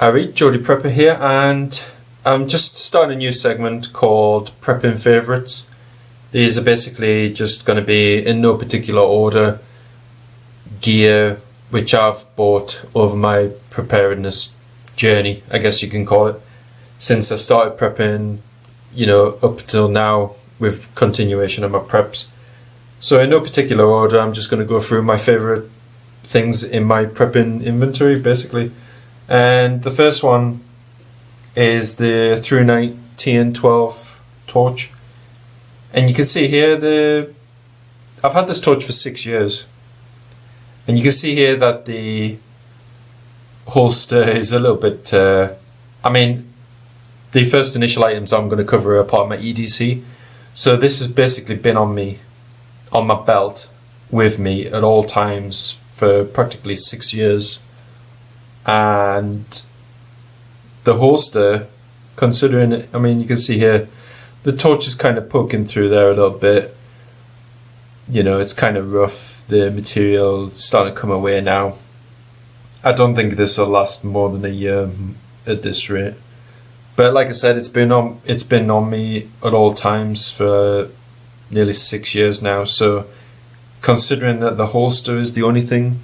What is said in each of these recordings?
Alright, Geordie Prepper here, and I'm just starting a new segment called Prepping Favourites. These are basically just going to be, in no particular order, gear which I've bought over my preparedness journey, I guess you can call it, since I started prepping, up till now, with continuation of my preps. So in no particular order, I'm just going to go through my favourite things in my prepping inventory, basically. And the first one is the Thrunite TN12 torch. And you can see here, I've had this torch for 6 years. And you can see here that the holster is a little bit, the first initial items I'm going to cover are part of my EDC. So this has basically been on my belt, with me at all times for practically 6 years. And the holster, considering it, you can see here, the torch is kind of poking through there a little bit. It's kind of rough. The material is starting to come away now. I don't think this will last more than a year at this rate. But like I said, it's been on me at all times for nearly 6 years now. So considering that the holster is the only thing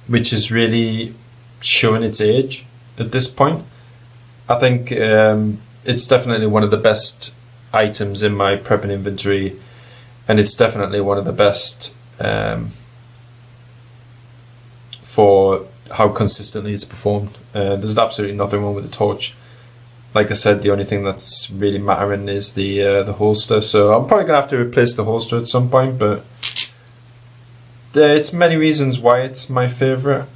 which is really showing its age at this point, I think it's definitely one of the best items in my prepping inventory, and it's definitely one of the best for how consistently it's performed. There's absolutely nothing wrong with the torch. Like I said, the only thing that's really mattering is the holster. So I'm probably gonna have to replace the holster at some point, but it's many reasons why it's my favourite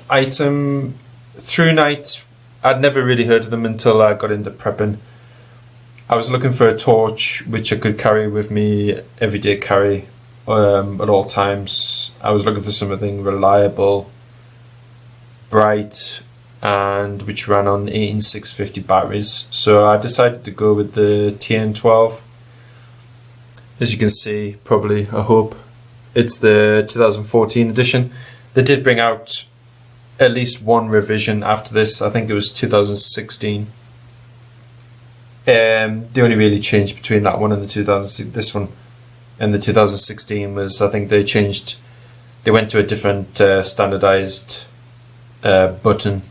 item. Thrunite, I'd never really heard of them until I got into prepping. I was looking for a torch which I could carry with me, everyday carry, at all times. I was looking for something reliable, bright, and which ran on 18650 batteries. So I decided to go with the TN12. As you can see, probably, I hope, it's the 2014 edition. They did bring out at least one revision after this. I think it was 2016. The only really change between that one and this one and the 2016 was, I think they went to a different standardized button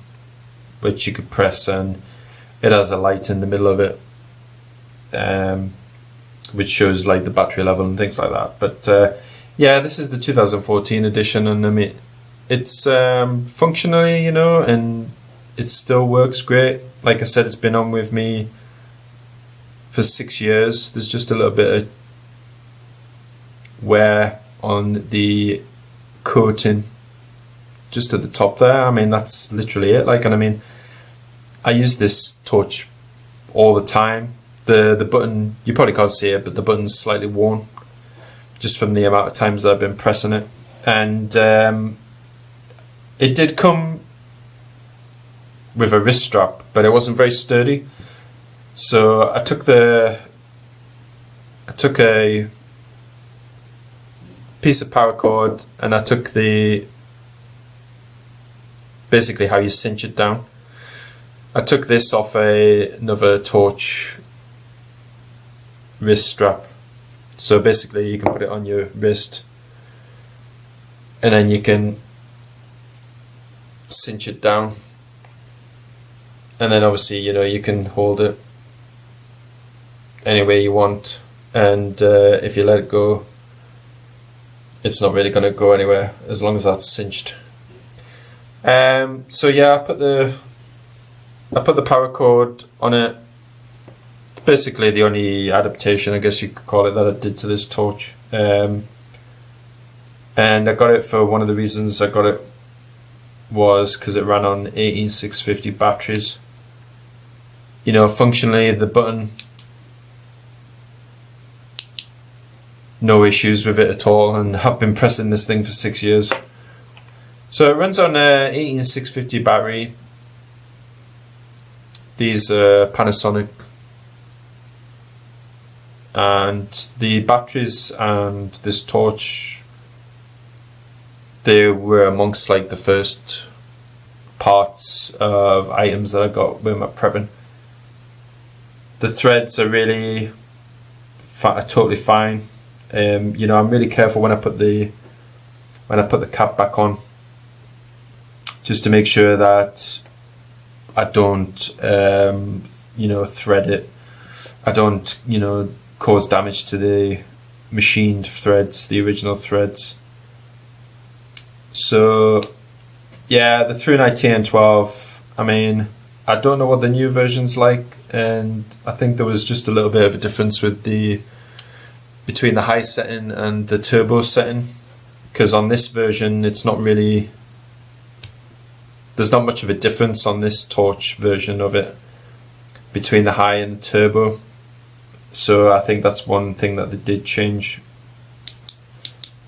which you could press, and it has a light in the middle of it, which shows like the battery level and things like that. But yeah, this is the 2014 edition, and it's functionally, and it still works great. Like I said, it's been on with me for 6 years. There's just a little bit of wear on the coating just at the top there. That's literally it. I use this torch all the time. The button, you probably can't see it, but the button's slightly worn just from the amount of times that I've been pressing it. And it did come with a wrist strap, but it wasn't very sturdy. So I took a piece of paracord, and I took basically how you cinch it down. I took this off another torch wrist strap. So basically you can put it on your wrist, and then you can cinch it down, and then obviously you can hold it any way you want, and if you let it go, it's not really going to go anywhere as long as that's cinched. So yeah, I put the paracord on it. Basically the only adaptation, I guess you could call it, that I did to this torch. And I got it for one of the reasons I got it was because it ran on 18650 batteries. Functionally, the button, no issues with it at all, and I've been pressing this thing for 6 years. So it runs on a 18650 battery. These are Panasonic, and the batteries and this torch, they were amongst like the first parts of items that I got with my prepping. The threads are really totally fine. You know, I'm really careful when I put the cap back on, just to make sure that I don't you know, thread it. I don't, you know, cause damage to the machined threads, the original threads. So yeah, the Thrunite TN12, I mean, I don't know what the new version's like, and I think there was just a little bit of a difference with between the high setting and the turbo setting, because on this version it's not really, there's not much of a difference on this torch version of it between the high and the turbo. So I think that's one thing that they did change.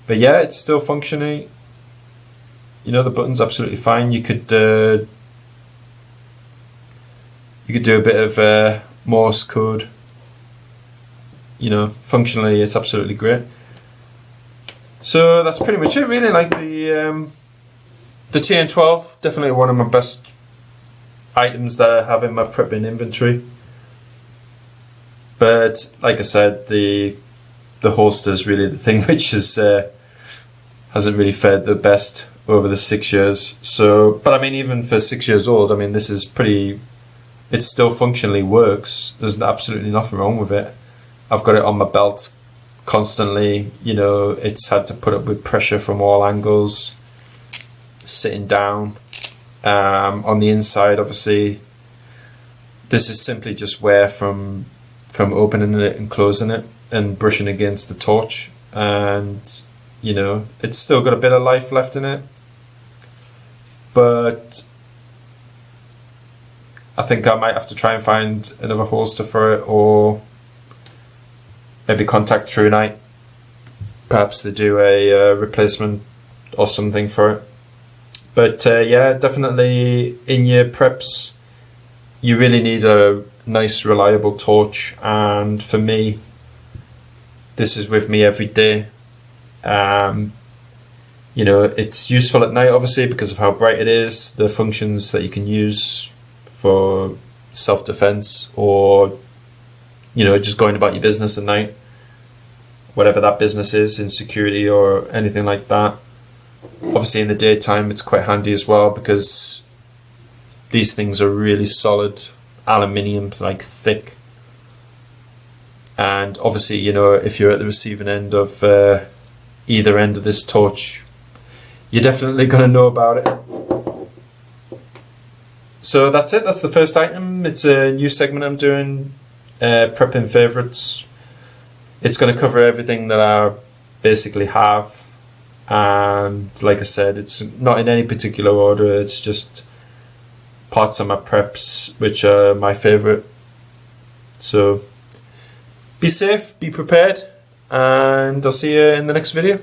But yeah, it's still functioning. You know, the button's absolutely fine. You could do a bit of Morse code. You know, functionally it's absolutely great. So that's pretty much it, really. Like the TN12, definitely one of my best items that I have in my prepping inventory. But like I said, the holster is really the thing which is hasn't really fared the best over the 6 years. So, but I mean, even for 6 years old, I mean, this is pretty. It still functionally works. There's absolutely nothing wrong with it. I've got it on my belt constantly. You know, it's had to put up with pressure from all angles. Sitting down. On the inside, obviously, this is simply just wear from opening it and closing it and brushing against the torch, and you know, it's still got a bit of life left in it, but I think I might have to try and find another holster for it, or maybe contact Thrunite. Perhaps they do a replacement or something for it. But yeah, definitely in your preps, you really need a nice, reliable torch. And for me, this is with me every day. You know, it's useful at night, obviously, because of how bright it is. The functions that you can use for self-defense, or you know, just going about your business at night, whatever that business is, in security or anything like that. Obviously in the daytime it's quite handy as well, because these things are really solid aluminium, like thick, and obviously, you know, if you're at the receiving end of either end of this torch, you're definitely going to know about it. So that's it, that's the first item. It's a new segment I'm doing, prepping favourites. It's going to cover everything that I basically have. And like I said, it's not in any particular order, it's just parts of my preps which are my favourite. So be safe, be prepared, and I'll see you in the next video.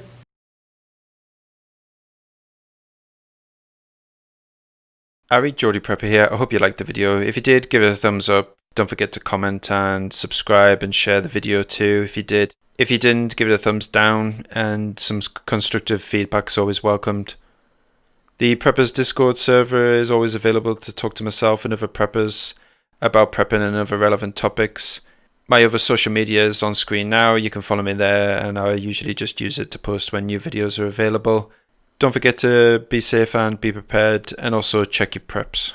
Ari, Geordie Prepper here. I hope you liked the video. If you did, give it a thumbs up. Don't forget to comment and subscribe and share the video too if you did. If you didn't, give it a thumbs down, and some constructive feedback is always welcomed. The Preppers Discord server is always available to talk to myself and other preppers about prepping and other relevant topics. My other social media is on screen now. You can follow me there, and I usually just use it to post when new videos are available. Don't forget to be safe and be prepared, and also check your preps.